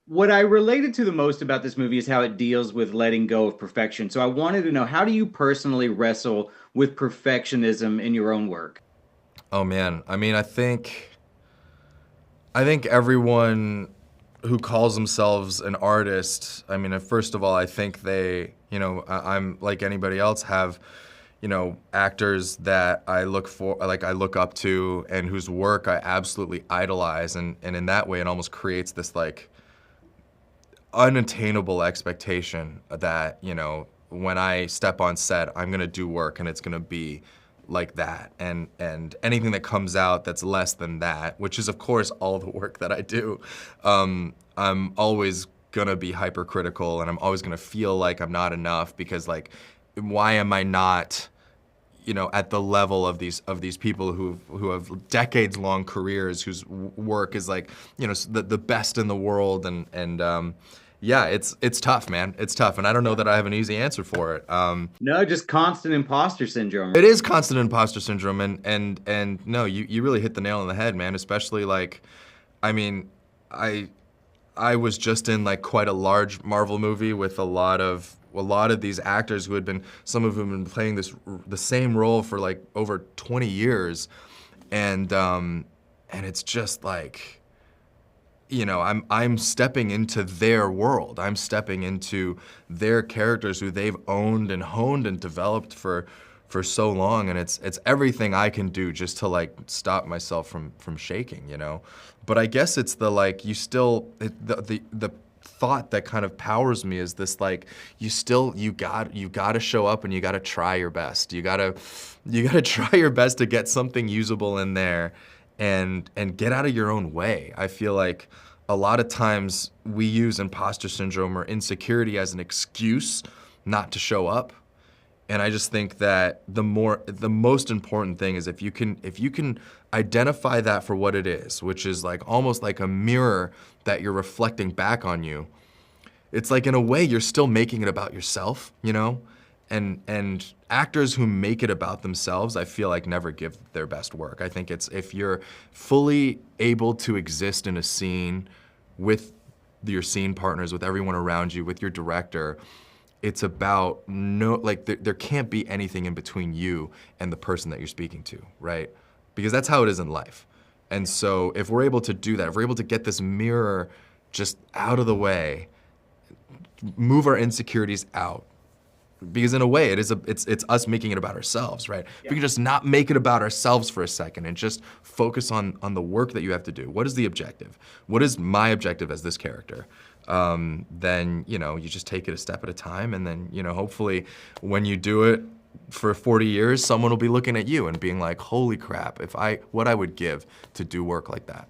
What I related to the most about this movie is how it deals with letting go of perfection. So I wanted to know, how do you personally wrestle with perfectionism in your own work? Oh man, I mean, I think everyone who calls themselves an artist, I mean, first of all, I think they, I'm like anybody else, have, actors that I look for, like I look up to, and whose work I absolutely idolize, and in that way, it almost creates this like unattainable expectation that, when I step on set, I'm gonna do work and it's gonna be like that. And anything that comes out that's less than that, which is of course all the work that I do, I'm always gonna be hypercritical, and I'm always gonna feel like I'm not enough, because like, why am I not, at the level of these people who have decades long careers, whose work is like, the best in the world, and yeah, it's tough, man. It's tough, and I don't know that I have an easy answer for it. No, just constant imposter syndrome. It is constant imposter syndrome, and no, you really hit the nail on the head, man. Especially like, I mean, I was just in like quite a large Marvel movie with a lot of these actors who had been, some of whom have been playing the same role for like over 20 years, and it's just like, I'm stepping into their world. I'm stepping into their characters who they've owned and honed and developed for so long, and it's everything I can do just to like stop myself from shaking, But I guess it's the like, the thought that kind of powers me is this like, you got to show up and you got to try your best. You got to try your best to get something usable in there, and get out of your own way. I feel like a lot of times we use imposter syndrome or insecurity as an excuse not to show up. And I just think that the most important thing is if you can identify that for what it is, which is like almost like a mirror that you're reflecting back on you. It's like, in a way, you're still making it about yourself, And actors who make it about themselves, I feel like, never give their best work. I think it's, if you're fully able to exist in a scene with your scene partners, with everyone around you, with your director, it's about there can't be anything in between you and the person that you're speaking to, right? Because that's how it is in life. And so if we're able to do that, if we're able to get this mirror just out of the way, move our insecurities out, because in a way it's us making it about ourselves, right? If we can just not make it about ourselves for a second and just focus on the work that you have to do. What is the objective? What is my objective as this character? Then, you just take it a step at a time, and then, hopefully when you do it for 40 years, someone will be looking at you and being like, holy crap, what I would give to do work like that.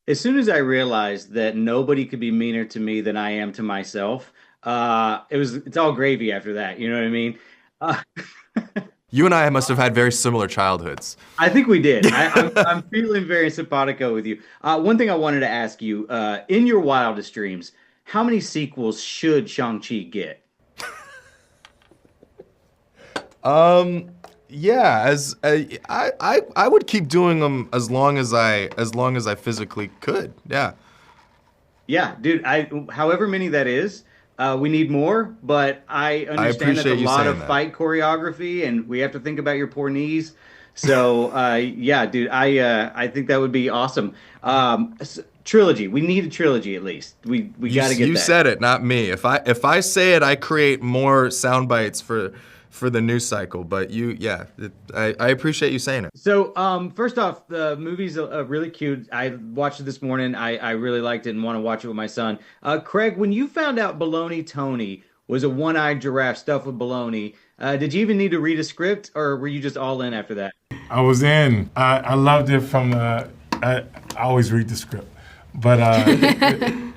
As soon as I realized that nobody could be meaner to me than I am to myself, it's all gravy after that. You know what I mean? Uh, You and I must have had very similar childhoods. I think we did. I'm feeling very simpatico with you. One thing I wanted to ask you, in your wildest dreams, how many sequels should Shang-Chi get? Yeah, as I would keep doing them as long as I physically could. Yeah. Yeah, dude, however many that is, we need more, but I I understand that's a appreciate you lot saying of that. fight choreography, and we have to think about your poor knees. So, yeah, dude, I think that would be awesome. Trilogy. We need a trilogy at least. We You got to get you that. said it, not me. If I say it, I create more sound bites for the news cycle. But I appreciate you saying it. So, first off, the movie's really cute. I watched it this morning. I really liked it and want to watch it with my son. Craig, when you found out Baloney Tony was a one-eyed giraffe stuffed with baloney, did you even need to read a script, or were you just all in after that? I was in. I loved it from the. I always read the script, but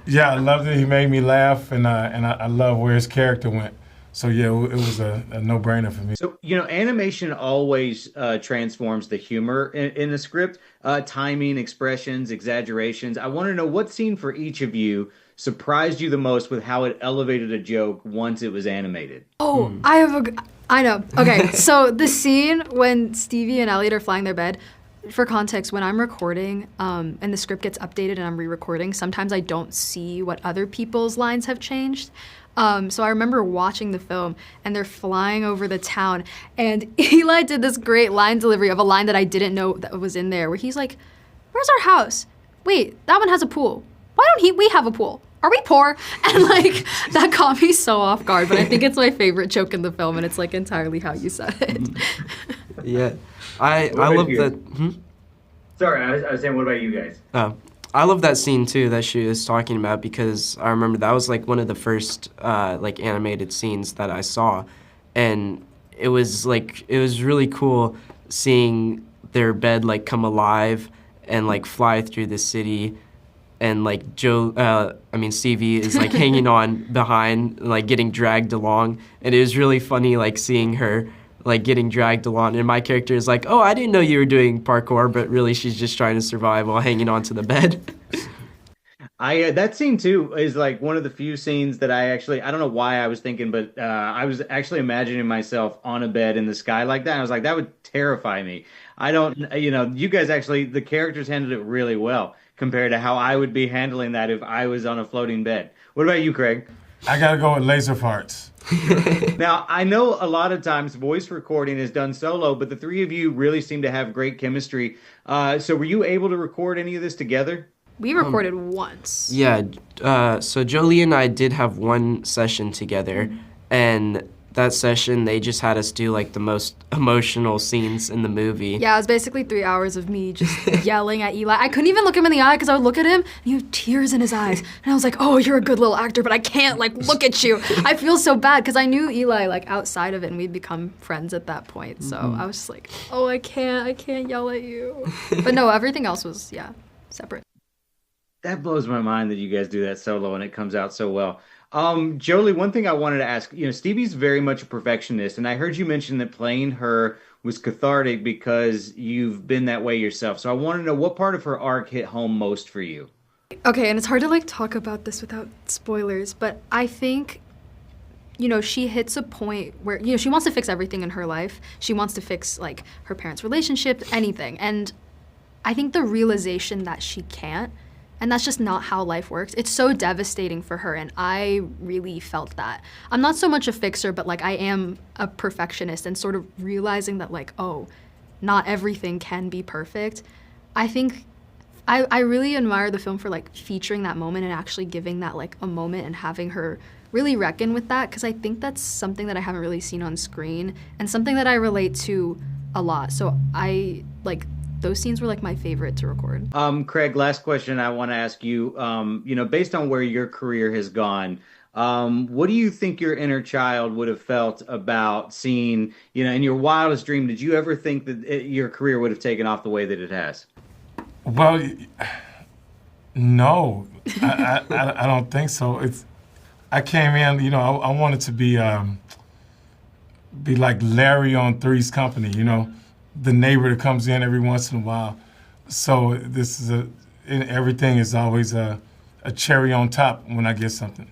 yeah, I loved it. He made me laugh, and I love where his character went. So yeah, it was a no-brainer for me. So, animation always transforms the humor in the script, timing, expressions, exaggerations. I want to know what scene for each of you surprised you the most with how it elevated a joke once it was animated. Oh, I know. Okay, so the scene when Stevie and Elliot are flying their bed, for context, when I'm recording and the script gets updated and I'm re-recording, sometimes I don't see what other people's lines have changed. So I remember watching the film and they're flying over the town and Eli did this great line delivery of a line that I didn't know that was in there where he's like, where's our house? Wait, that one has a pool. Why don't we have a pool? Are we poor? And like, that caught me so off guard, but I think it's my favorite joke in the film and it's like entirely how you said it. Yeah, I love that. Sorry, I was saying, what about you guys? Oh, I love that scene too that she was talking about because I remember that was like one of the first like animated scenes that I saw, and it was really cool seeing their bed like come alive and like fly through the city, and like Stevie is like hanging on behind, like getting dragged along, and it was really funny like seeing her like getting dragged along, and my character is like, oh, I didn't know you were doing parkour, but really she's just trying to survive while hanging onto the bed. That scene too is like one of the few scenes that I don't know why I was thinking, but I was actually imagining myself on a bed in the sky like that. I was like, that would terrify me. I don't, you guys actually, the characters handled it really well compared to how I would be handling that if I was on a floating bed. What about you, Craig? I gotta go with laser farts. Now, I know a lot of times voice recording is done solo, but the three of you really seem to have great chemistry. So were you able to record any of this together? We recorded once. Yeah, so Jolie and I did have one session together, and that session they just had us do like the most emotional scenes in the movie. Yeah, it was basically 3 hours of me just yelling at Eli. I couldn't even look him in the eye because I would look at him and he had tears in his eyes. And I was like, oh, you're a good little actor, but I can't like look at you. I feel so bad because I knew Eli like outside of it and we'd become friends at that point. So I was just like, oh, I can't yell at you. But no, everything else was, separate. That blows my mind that you guys do that solo and it comes out so well. Jolie, one thing I wanted to ask, Stevie's very much a perfectionist, and I heard you mention that playing her was cathartic because you've been that way yourself. So I want to know what part of her arc hit home most for you. Okay, and it's hard to like talk about this without spoilers, but I think, she hits a point where, she wants to fix everything in her life. She wants to fix like her parents' relationship, anything. And I think the realization that she can't, and that's just not how life works. It's so devastating for her, and I really felt that. I'm not so much a fixer, but like I am a perfectionist, and sort of realizing that like, oh, not everything can be perfect. I think I really admire the film for like featuring that moment and actually giving that like a moment and having her really reckon with that, because I think that's something that I haven't really seen on screen and something that I relate to a lot. So those scenes were like my favorite to record. Craig, last question I want to ask you. Based on where your career has gone, what do you think your inner child would have felt about seeing, in your wildest dream, did you ever think that your career would have taken off the way that it has? Well, no, I don't think so. I came in, I wanted to be like Larry on Three's Company, the neighbor that comes in every once in a while. So this is everything is always a cherry on top when I get something.